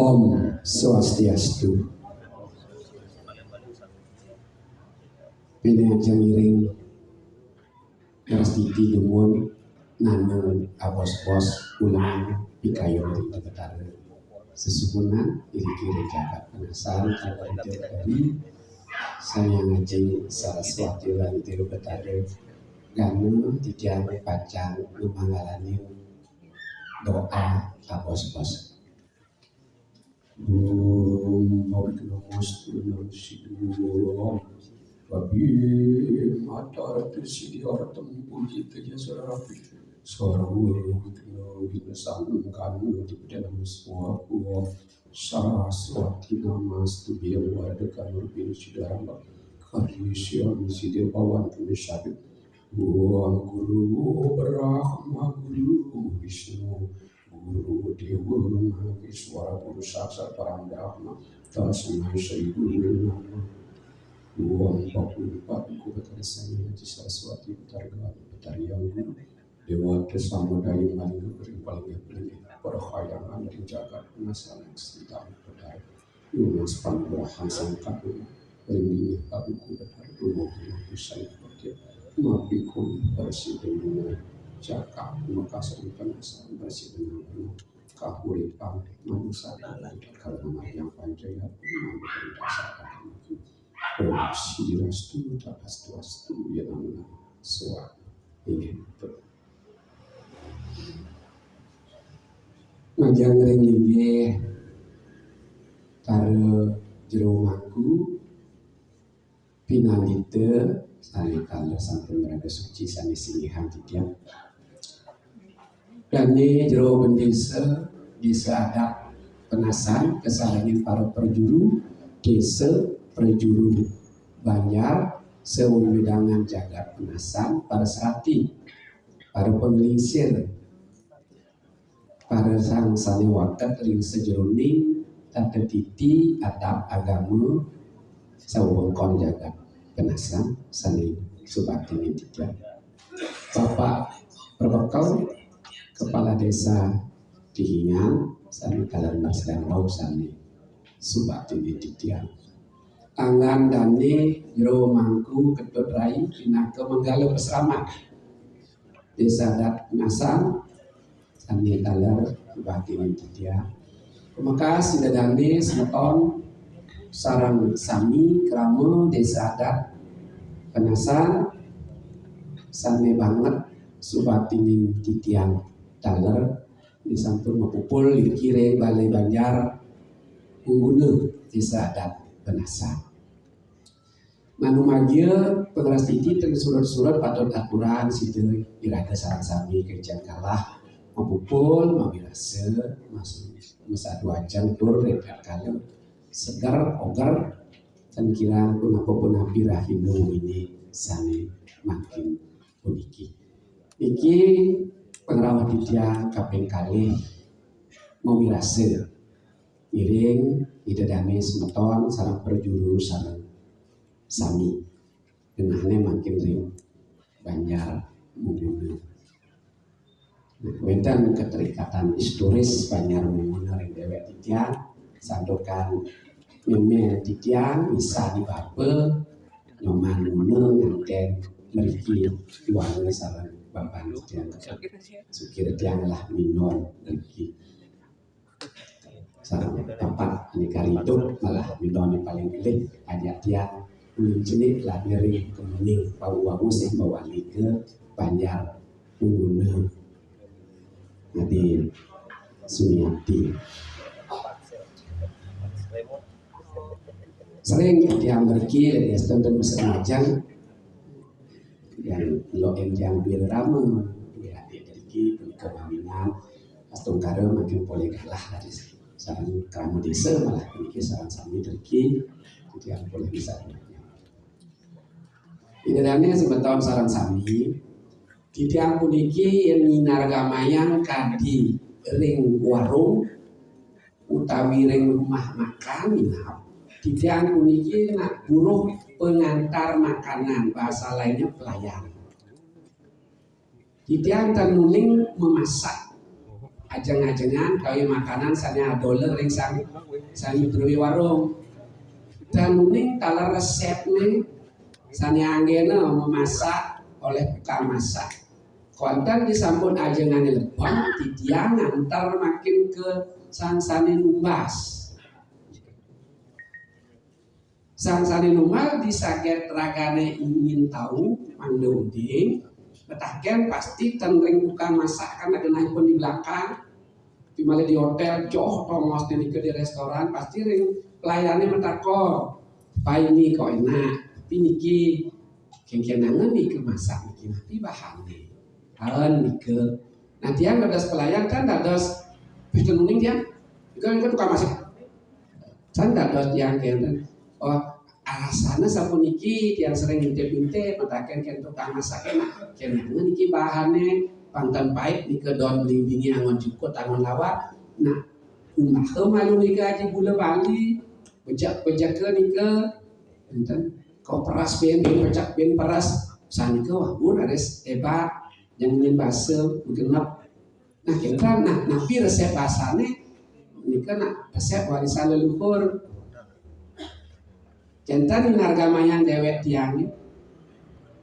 Om Swastiastu. Pinajang iring Rastiti Dumun nanang abos-bos ulang pikayon di betara sesukunan iri-kiri jagat penasaran kabar dari saya ngajeng Saraswati lan tiru betara ganu titiang pacang lumangalanin doa abos-bos. Babi mata tu sidi orang tempuji kerja seorang binasang kanu di dalam semua pulau Saraswati nama studi yang ada kanu bin sidang karisya sidi bawan pemisabit Buang Guru Brahma Guru Vishnu Guru Dewa Maheswara Guru Saksat Parambrahma Tasmai Sri Guru Nama Buang Bapu Paku Betarisan Haji Saraswati Betarga Betariang Guru Dewa Kesamudaya Malinga Paling Perkhayangan di Jagat Masalah Sedang Betari Yunas Panggrahan Sangkatu Pelindungi Paku Betari Guru Bisa Mabikun Presiden Jaka Makassar Penasar Presiden Kahuripan Manusia Karena yang Panjaya Mendasarkan Produksi Rastu Takastu yang namanya Suat ini Ngajang Ringlinge Tara Jeromaku Pinalite Sani kalau sampai mereka suci sani sinihan tiap dan ini jero bendesa desa adat penasan kesalahan para perjuru desa perjuru Banjar sewedangan jagat penasan para serati para penglingsir para sang sani wakat ring sejeroning tata titi adab agama sawongkon jagat penasan sani subakti tiga Bapak Perbekal Kepala Desa Dihingan sani kalan sedang rau sani subakti tiga Angan dani jero mangku ketut rai pinaka menggala bersama Desa adat penasan sani kalan subakti tiga Pemakas dani semeton sarang sami kerama desa adat penasan sane banget subatinin titian daler disampun mapupul dikire balai Banjar ungguna desa adat penasan manumagia pengeras titi dan surat-surat patut aturan situ irada sarang sami kerjaan kalah mapupul mabirasa masuk masa dua jam tur rekat kalau segar ogar dan kira pun apapun nabi rahimu ini sani makin uniki. Iki pengerawat dia kaping kali mau mirase miring ida dami semeton sarang perjuru sarang sami genahnya makin ring Banjar mungkin. Wedan keterikatan historis Banjar mungkin ring dewek dia sandokan meme titian bisa dibape nyoman nune nganten meriki duane sareng bapak titian sukir tiang lah minor meriki sareng tempat nikah hidup malah minor yang paling gede ajak tiang ulun jenik lah miring kemuning pawu sing bawa ke Banjar pengguna Nabi Sumiati sering yang berkir ya tonton bersemacam yang loen yang birama ya dari kemawinan astung karo makin boleh kalah dari sarang kamu desa malah pikir sarang sami dari yang boleh bisa ini dane sebetulnya sarang sami titiang puniki yang minar gamayang kadi ring warung utawi ring rumah makan minap titian puniki nak buruh pengantar makanan bahasa lainnya pelayan titian tanuling memasak ajeng-ajengan kawi makanan sanya doler ring sani berwi warung dan uning kalau resep nih sanya anggena memasak oleh tukang masak konten disampun ajengan lebon titiang antar makin ke sangsane numbas sangsane numbas disaget ragane ingin tahu mangduding betaken pasti tenring tukang masak karena kenapa di belakang di malah di hotel jauh tongos di restoran pasti ring pelayannya mentakor pak ini kok enak tapi niki kengkenangan nih ke masak niki nanti bahannya nike nanti yang dadas pelayan kan dadas pitununing dia kan tukang masak kan dadas yang kenten oh alasana sapu niki yang sering binte-binte mataken ken tukang masak enak kenangan niki bahannya pantan baik nike don lingbingi angon jukut angon lawat nah umah malu nike aja gula Bali bejak ke nike enten kau peras ben pecak ben peras sani ke wah ades hebat yang ingin basuh genap nah kita nabi resep basane nike nak resep warisan leluhur jantan harga mayang dewek tiang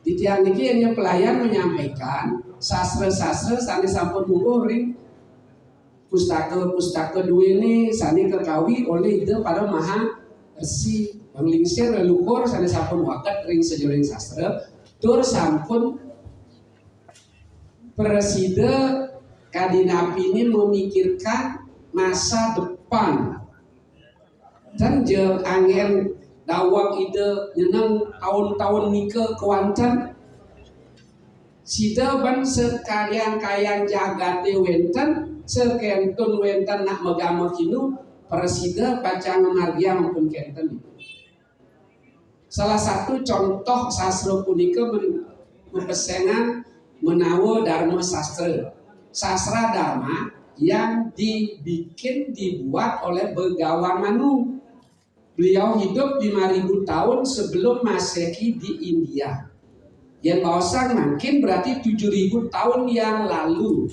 di tiang niki yang pelayan menyampaikan sastra-sastra sani sampun muring pustaka dua ini sani terkawi oleh ide para maha resi menglingsir leluhur sani sampun wakat ring sejuring sastra tur sampun presiden kadinapi ini memikirkan masa depan dan jeng angin dawang ide nyenang tahun-tahun nike kewancan sida ban sekalian-kalian jagate wenten sekentun wenten nak megama kinu presida baca ngamargia maupun kenten salah satu contoh sastra punika mempesengan menawa dharma sastra dharma yang dibuat oleh Begawan Manu. Beliau hidup 5.000 tahun sebelum Masehi di India. Yang bahasa mungkin berarti 7.000 tahun yang lalu.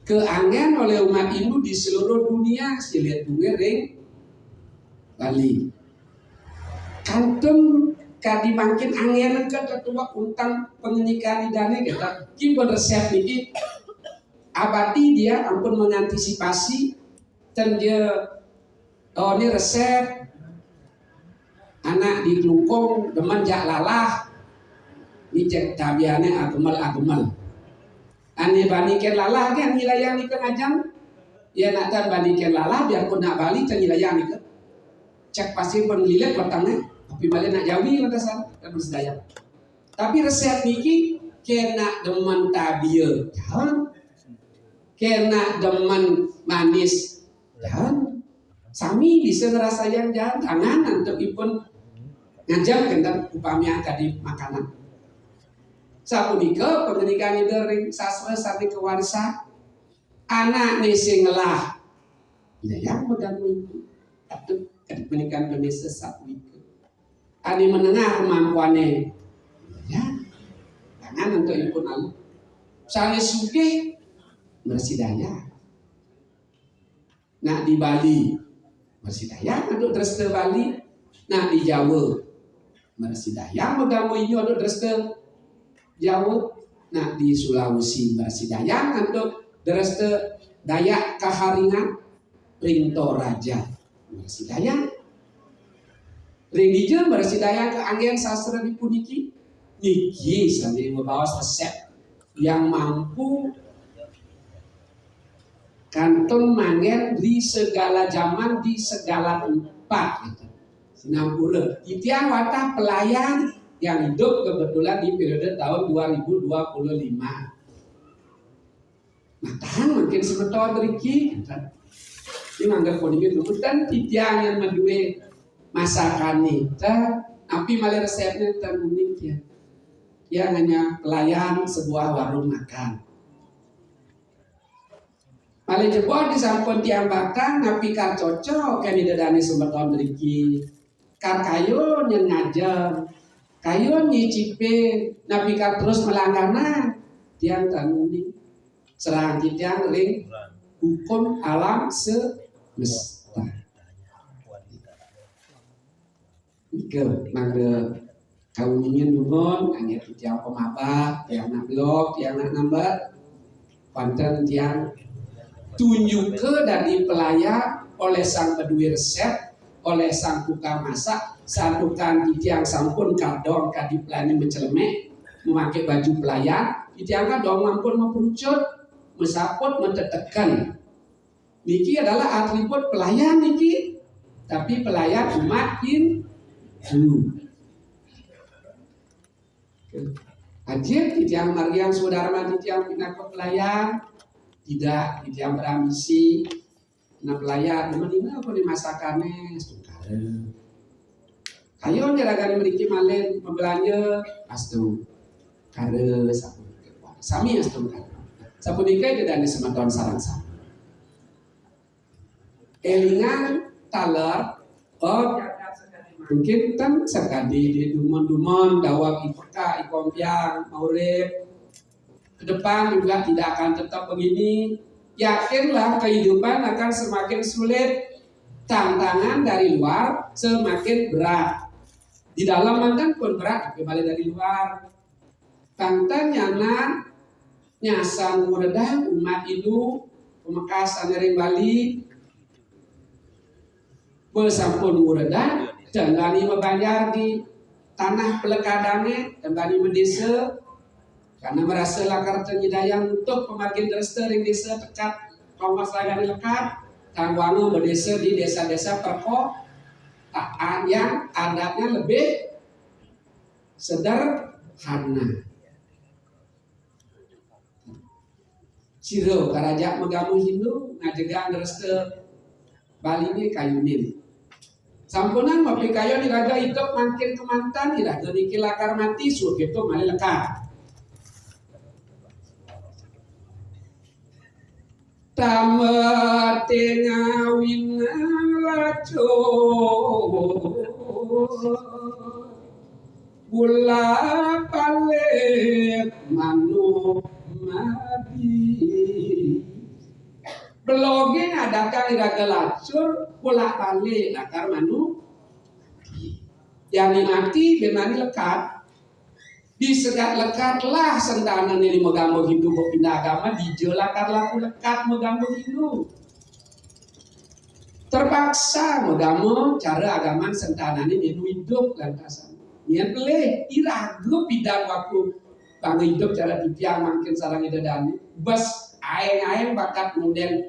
Keangen oleh umat Hindu di seluruh dunia silihat ring Bali. Kantum kadi makin angen ke ketua untang pengenyikan idane kita kimpun resep niki abadi dia ampun mengantisipasi dan dia oh ini resep anak di Klungkung demen jak lalah ini cek tabiane agemal ane bandingkan lalah kan wilayah ni kenajang ya nak tan bandingkan lalah biar pun nak balik ke wilayah ni ke cek pasti pun lilet petangnya tapi balik nak jawi lantasan dan bersedaya tapi resep niki kena demen tabia jangan kena demen manis jangan sami bisa ngerasa yang jangan tangan untuk ipun ngajak tentang upamanya tadi makanan sapunika pendidikan dari sastra sampai kewarisan anak nisi ngelah ya yang megang itu atau pendidikan Indonesia sapunika ani menengah kemampuannya ya tangan untuk ipun alu misalnya suge bersidaya nah di Bali bersidaya untuk dreste Bali nah di Jawa bersidaya megamu ini untuk dreste Jawa nah di Sulawesi bersidaya untuk dreste Dayak Kaharingan Rinto Raja bersidaya Rindijem bersidaya ke angin sastra di puniki niki sambil membawa resep yang mampu kantun mangen di segala zaman di segala tempat gitu. Sinampura itian watah pelayan yang hidup kebetulan di periode tahun 2025 nah tahan mungkin sebetulnya teriki ini anggap kondisi itu dan itian yang mendue masakan kita tapi malah resepnya terunik ya yang hanya pelayan sebuah warung makan paling jebol disampun tiang batang napi kar cocok kan didadani sumbeton beriki kar kayu yang ngajar kayu nyicipe napi kar terus melanggana tiang terunik serang titiang ring hukum alam semesta. Ike mangga kauningin nuhun angin tiang pemabah, tiang nak blog, tiang nak nambah, panten tiang tunjuk ke dari pelayan oleh sang peduli resep, oleh sang tukang masak, sang tukang tiang sampun kadong kadipelani mencelemek, memakai baju pelayan, tiang kadong mampun memperucut, mesaput mentetekan. Niki adalah atribut pelayan niki, tapi pelayan umat Hindu. Ajib titiang Marian saudara mati tiang pindah ke pelayan, tidak titiang berambisi, pindah pelayan, mana apa di masakannya, sukara. Kayo nyeragan memiliki malen membelanja, astu kare sapu sami astu kare. Sapu nikai tidak ada sematon sarang sama. Elingan talar, mungkin kan sekali di dumon-dumon dawak ipeka ikompiang maurib ke depan juga tidak akan tetap begini. Yakinlah kehidupan akan semakin sulit, tantangan dari luar semakin berat. Di dalam mantan pun berat kembali dari luar. Tantan nyana nyasan muredah umat itu pemekasan dari Bali bersampun muredah janggani membayar di tanah pelekadane, janggani mendesa karena merasa lakar ternyidayang untuk pemakin desa ring desa dekat kongkos lagani lekat tangwangu berdesa di desa-desa perkotaan yang adatnya lebih sederhana. Ciro karajak megamu Hindu ngajegang desa Bali ini kayunin. Sampunan mapi kayo diraga hidup makin kemantan diraga niki lakar mati suruh itu mali lekar. Tamat ngawin laco gula palet manu mati. Belogin adakah iraga lacur bolak balik lakar manu yang mati benani lekat disegat lekatlah sentana ini megambo Hindu berpindah agama dijelakar laku lekat megambo Hindu terpaksa megambo cara agama sentana ini hidup lantasan yang pelih iragu pindah waktu bangga hidup cara dipiang makin sarang ida dani bas aing bakat model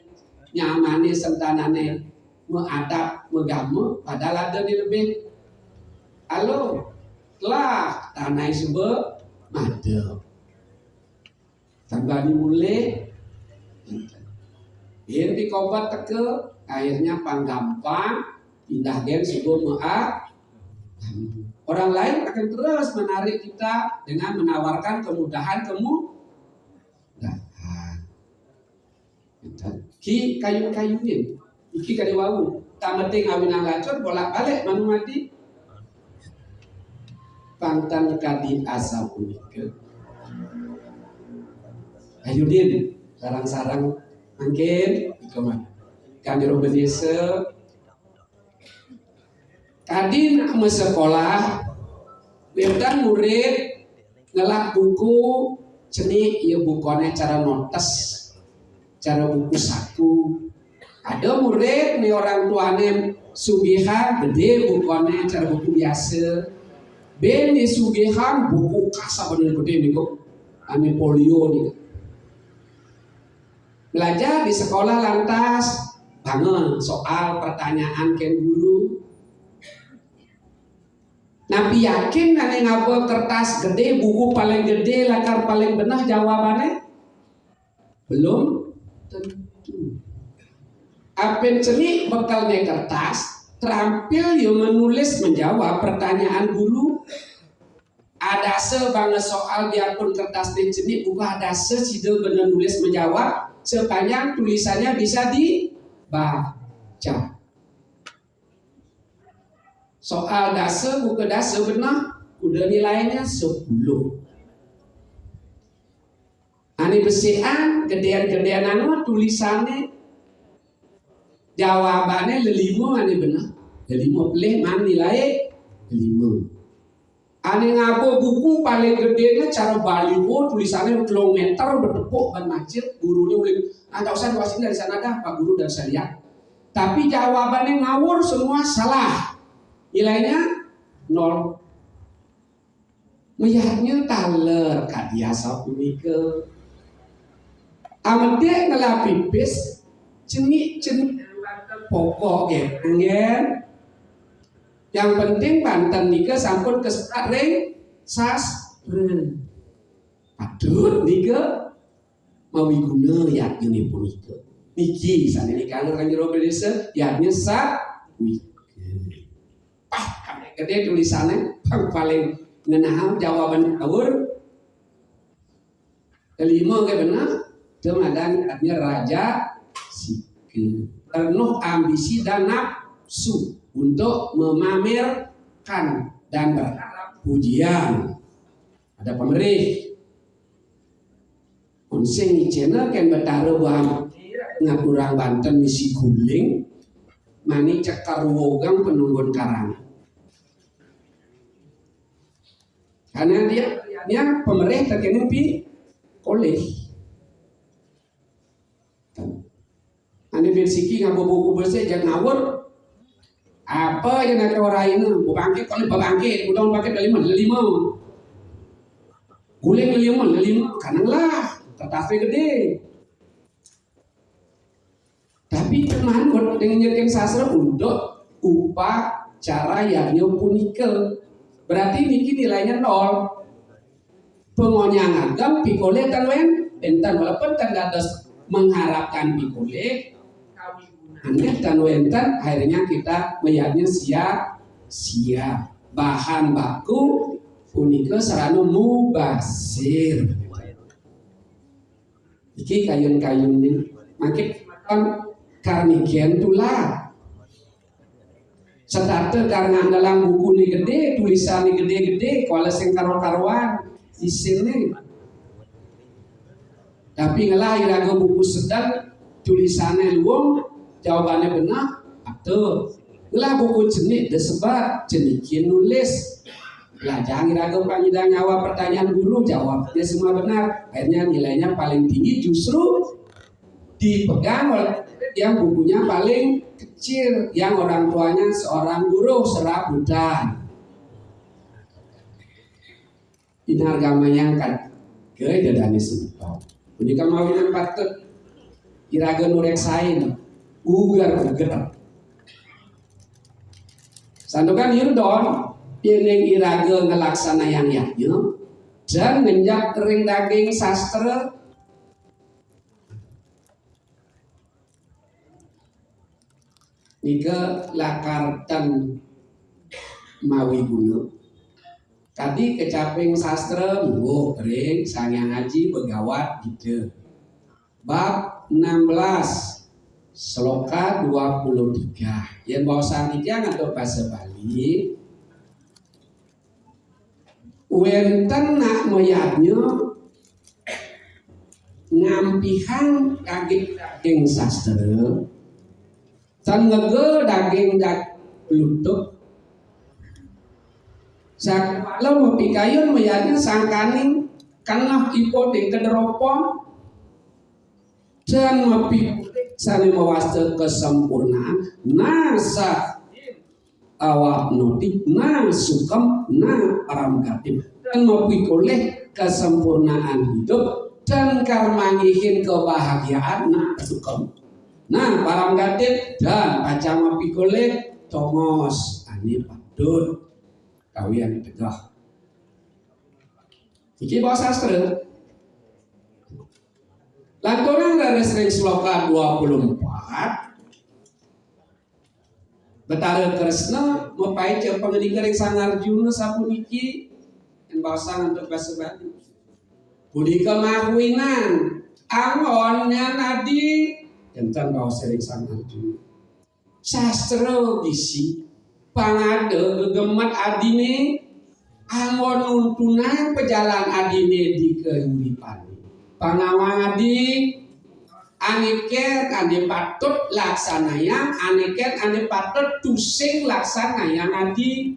nyamane sentanane mengadap megamu padahal ada di lebih halo telah tanah sebab madep tambah dimulai yang dikobat teke akhirnya panggampang pindah gen sebab orang lain akan terus menarik kita dengan menawarkan kemudahan ki kayu-kayuin iki kali wau tak penting awinan lacur bolak-balik manu mati pangtan kadi asal punika ayudin sarang-sarang mungkin ikoman kami robedese kadi nak sekolah bedan murid ngelak buku ceni ieu bukone cara notes cara buku saku ada murid nih orang tuane sugihan gede bukuannya cara buku biasa beni sugihan buku kasar bener gede nih kok ane polio nih belajar di sekolah lantas bangun soal pertanyaan ken guru nabi yakin nane ngabel kertas gede buku paling gede lakar paling benar jawabannya belum tentu. Apen ceni bekalnya kertas, terampil yang menulis menjawab pertanyaan guru. Ada sebangga soal biarpun kertas dan ceni bukan ada sesidel benar nulis menjawab sepanjang tulisannya bisa dibaca. Soal dase buku dase benar, udah nilainya 10. Ani besian gedean-gedean anu tulisannya jawabannya lelimo ani benar. Lelimo pelih man nilai lelimo. Ani ngabo buku paling gedenya cara baliho tulisannya kilometer bertepuk ban macet gurunya uling tak usah wasin dari sana dah Pak Guru dan saya. Tapi jawabannya ngawur semua salah. Nilainya 0. Melihatnya taler kadia sapumike. Amade ngelapi bis cemik pokok ya. Yang penting Banten nika sampun keserat ring sastra. Padut nika mawi guna yakni punika. Niki sanene kalau kan jero desa yakni sawi. Gede tulisannya paling ngenah jawaban awur. Kelima ke benar. Kemudian artinya raja sike penuh ambisi dan nafsu untuk memamerkan dan berharap pujian. Ada pemerih onseng channel kan betara bahwa ngaturang Banten misi guling mani cekar wogang penunggun karang. Karena dia pemerih terkena pi kolej. Ane bersiki ngabo buku bersih jangan ngawur. Apa yang nak orang ini? Bangkit kalau bangkit, udah bangkit dari lima. Guling lima, kananglah tetapi gede. Tapi cuman buat dengan nyekin sastra untuk upah cara yang punika. Berarti niki nilainya 0. Pengonyang agam pikole tanwen entan walaupun tanda mengharapkan pikole. Hanya tanwentan akhirnya kita melihatnya sia-sia. Bahan baku punika sarana mubasir. Iki kayun-kayun ini makin karnikian tulah. Setate karena dalam buku ini gede, tulisan ini gede-gede, kuala sing karo-karuan isin nih. Tapi ngelah iraga buku sedang tulisannya luang. Jawabannya benar atau lah buku jenis disebut jenikin nulis belajar ngiraga panjang nyawa pertanyaan guru jawabnya semua benar akhirnya nilainya paling tinggi justru dipegang oleh yang bukunya paling kecil yang orang tuanya seorang guru serabutan ini agama yang kan ke dadane sumpah ini kan mau patut iraga nurek sain ugar. Sandukan Yurdon piring iraga ngelaksana yang yaknya dan menjak kering daging sastra nika lakartan mawi guna tadi kecaping sastra munggo kering sangyang haji begawat gitu bab 16 Sloka 23 yang bahasa Indonesia atau bahasa Bali wenten nak moyatnya ngampihan daging sastra dan ngege daging lutut kalau mempikayun moyatnya sangkaning kanah ipoding kederopon dan mempik saling mewasta kesempurnaan nasa awak notik na sukam na paramgatip dan mempikoleh kesempurnaan hidup dan karmangihin kebahagiaan na sukam na paramgatip dan baca mempikoleh tomos ani padut kawian tegah iki bahasa sastra. Lantunan dari sering sloka 24 Betara Kresna mepai ce pengendikering Sangarjuna sapuniki yang bahasa untuk bahasa Bali. Budi kemahuinan angonnya nadi tentang bahasa sering Sangarjuna. Sastra gisi pangade gegemat adine angon nuntunan pejalan adine di kehidupan. pangawang adi aniket ane patut laksanayang aniket ane patut tusing laksanayang adi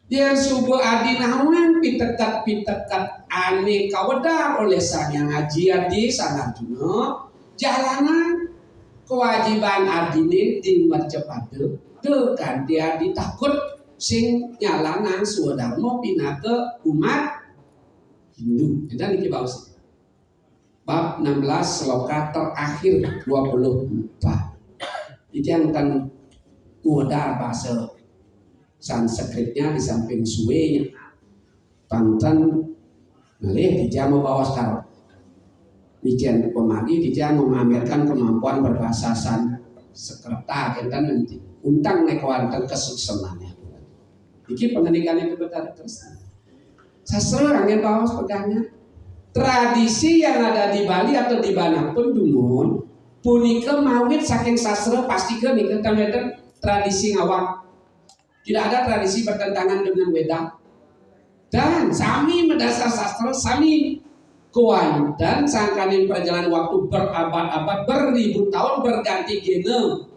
dia subuh adi nawan pitekat ane kawedar oleh sang yang aji adi sang Arjuna jalanan kewajiban adi ini dimercepade dekan dia ditakut sing nyalanan swadharma pinake umat Hindu. Dan iki baos. Bab 16 sloka terakhir 24. Itu yang kan modal bahasa Sanskritnya di samping suwe pantan malih dia mau bawa sekarang. Dijen pemagi dia memamerkan kemampuan berbahasa Sanskerta dan nanti untang nekawan kesuksesannya. Iki pengendikan itu betul terus. Sastra angin bawas pegangnya. Tradisi yang ada di Bali atau di mana pun dumun punika mawit saking sastra pasti ke nika tradisi ngawak. Tidak ada tradisi bertentangan dengan Weda. Dan sami mendasar sastra sami kuan dan sangkanin perjalanan waktu berabad-abad beribu tahun berganti generasi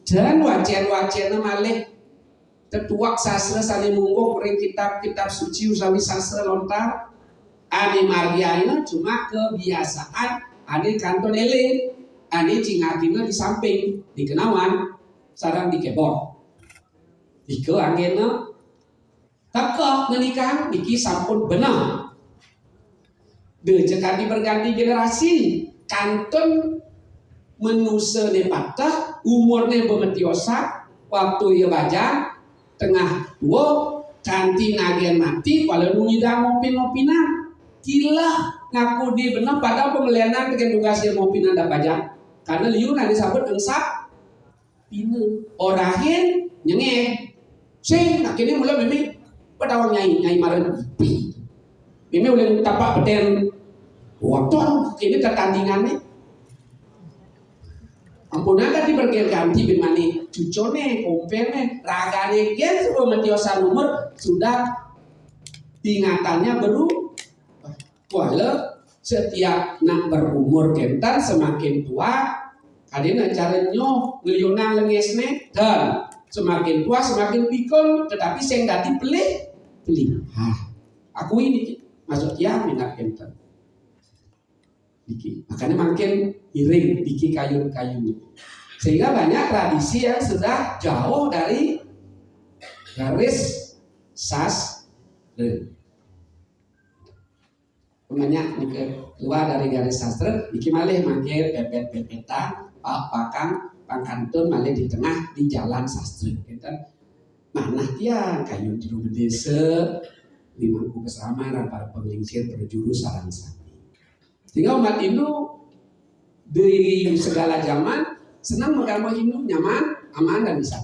dan wajan-wajan malih tetuak sastra saling mungguh ring kitab-kitab suci usawi sastra lontar ane margiana cuma kebiasaan ane kanton ele ane cingakina di samping di kenawan sarang di kebor ike angena taka menikah niki sampun benar dejekati berganti generasi kanton menusa ne patah umurnya bemetiosa waktu ia baca tengah dua kanti nagen mati kalau nungidang ngopin-ngopinan gila ngaku di benar pada pemelianan dengan tugas dia ngopinan dah pajak karena liu nanti sabut engsak pina orahin nyengeh sing akhirnya mulai mimi pada nyai maran mimi boleh tapak beden waktu ini tertandingannya ampunakan di berganti bimani cucone, kompene, ragane gen sebelum metiosan umur sudah ingatannya baru wala setiap nak berumur kentan semakin tua kadina caranya ngeliunang lengesne dan semakin tua semakin pikun tetapi saya nggak dipelih aku ini masuk ya minat kentan Diki. Makanya makin iring diki kayu-kayu sehingga banyak tradisi yang sudah jauh dari garis sastra. Banyak keluar dari garis sastra, diki malih makin pepet-pepetan, pakang, pangkantun malih di tengah di jalan sastra. Kita mana dia kayu jeruk desa, limangku kesamaran para penglingsir berjuru sarang-sarang. Sehingga umat Hindu di segala zaman senang beragama Hindu nyaman, aman dan bisa.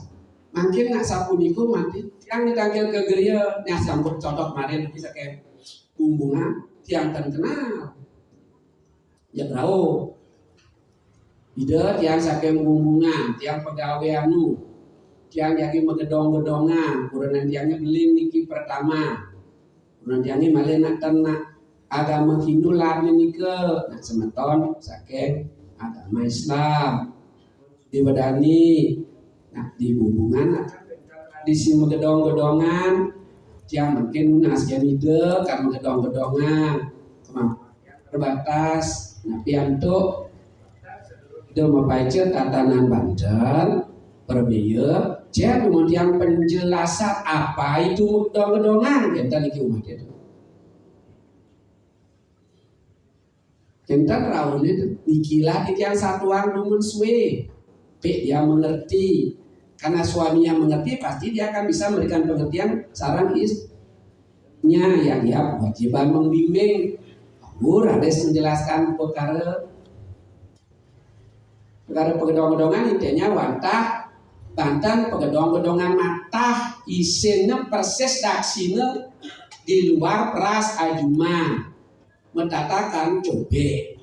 Makin nak sapuniku mati, yang ditangkil ke geria, yang sambut contoh kemarin bisa kayak bunga tiang terkenal. Ya berau, ide tiang saking bunga, tiang pegawai anu, tiang yakin megedong-gedongan, kurang tiangnya beli niki pertama, kurang tiangnya malah nak tenak. Agama Hindu lain ini ke semeton saking agama Islam diwadani di hubungan di sini gedong-gedongan yang mungkin nasnya ide kan gedong-gedongan terbatas piantuk itu membaca tatanan Banten berbeda jadi kemudian penjelasan apa itu gedong-gedongan kita lagi umat itu Kentan raun itu dikilah di tiang satuan dumun suwe, dia mengerti karena suaminya mengerti pasti dia akan bisa memberikan pengertian saran istrinya yang dia kewajiban membimbing. Rades menjelaskan perkara pegedong-gedongan intinya wantah Banten pegedong-gedongan mata isinya persis daksina di luar peras ajuman. Mendatangkan cobe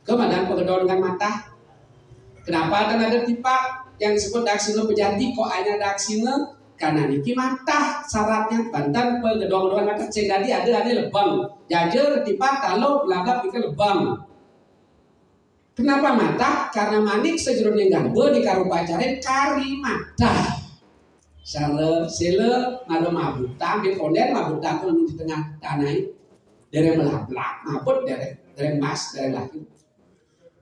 kemudian pegedongan mata kenapa dan ada tipak yang disebut daksina pejati kok hanya daksina karena niki mantah syaratnya Banten pegedong-gedongan mata cendadi ada lebang jajar ketipat kalau belagap pikir lebang. Kenapa mantah? Karena manik sejeroning gambe di karupacarin kari mantah. Sele ngado mabutang di konden mabutang pun di tengah tanah dari belak-belak mabut dari mas dari laki.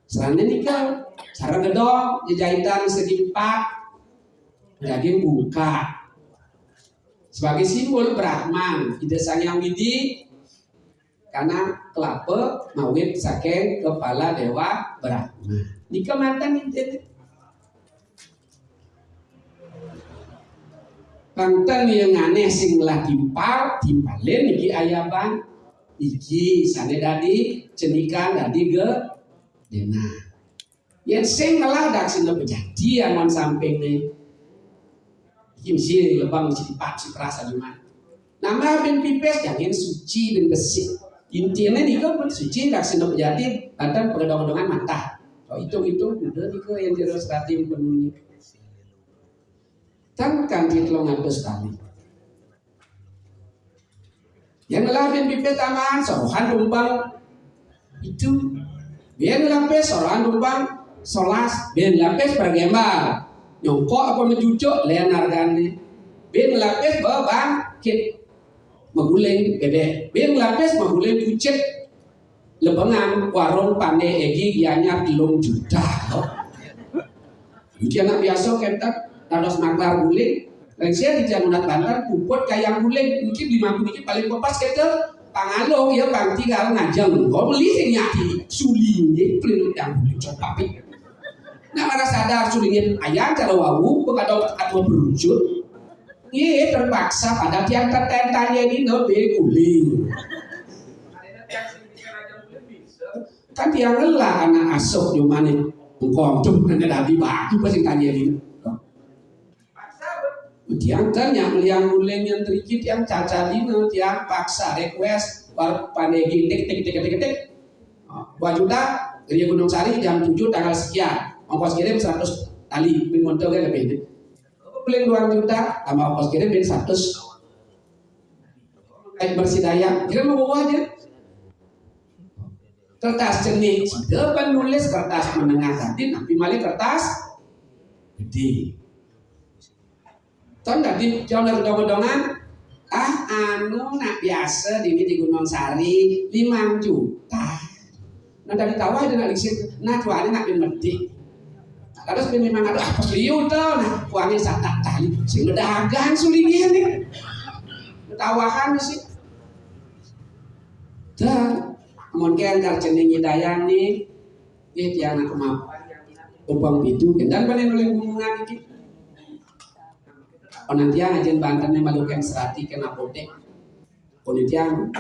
Serangnya nikel sarang gedong jahitan segi 4 daging buka sebagai simbol Brahman ide sang yang widi karena kelapa mawit saking kepala dewa Brahma nika mantan ide pantan yang aneh sing lah timpalen niki ayaban iki sane dadi cenikan dadi ge dena yang sing ngalah dak sing bejadi aman samping nih mesti lebang mesti dipak si perasa cuma nama ben pipes jangan suci dan bersih intinya nika pun suci dak sing bejadi badan pegedong-gedongan mantah so itu udah nika yang terus ratim penuhnya kan kanti telung atus kali yang ngalah ben pipes taman sorohan tumpang itu biar lapis sorohan tumpang solas biar lapis pergembar nyongkok apa mencucuk lain harganya biar lapis bawa bangkit maguling bebek biar lapis maguling kucit lebengan warung pandai egi gianya 3 juta itu anak biasa kentak tados maklar guling dan saya di Jamunat Banten puput kayang guling mungkin 50 ini paling pepas kita pangalo ya bang tinggal ngajeng kau beli sing nyaki sulingnya pelin yang coba pi nah mana sadar sulingnya ayam cara wawu pengadau atau berujut iya terpaksa pada tiang tertentanya ini lebih guling kan tiang lelah anak asok jumane engkong tuh nanda dabi batu pasti tanya ini tiang tanya meliang guling yang terikit yang caca dino tiang paksa request pandai tik wajuda dari Gunung Sari jam 7 tanggal sekian ongkos kirim 100 tali bin montel kan lebih beli 2 juta sama ongkos kirim bin 100 kayak bersih daya kira mau bawa aja kertas cernih depan nulis kertas menengah tadi tapi malah kertas gede kan tadi jauh dari gedong-gedongan anu nak biasa di Gunung Sari 5 juta nah dari tawa ada nak lisin nah tuanya nak dimedi kalau sebenarnya memang ada apa liu tau nah uangnya satak tali sehingga dagang sulingnya nih tawahan sih dan mungkin karcening hidayah nih yang aku mau umpang itu dan paling oleh hubungan ini nanti yang ajen Banten yang malukan serati kena apotek. Kemudian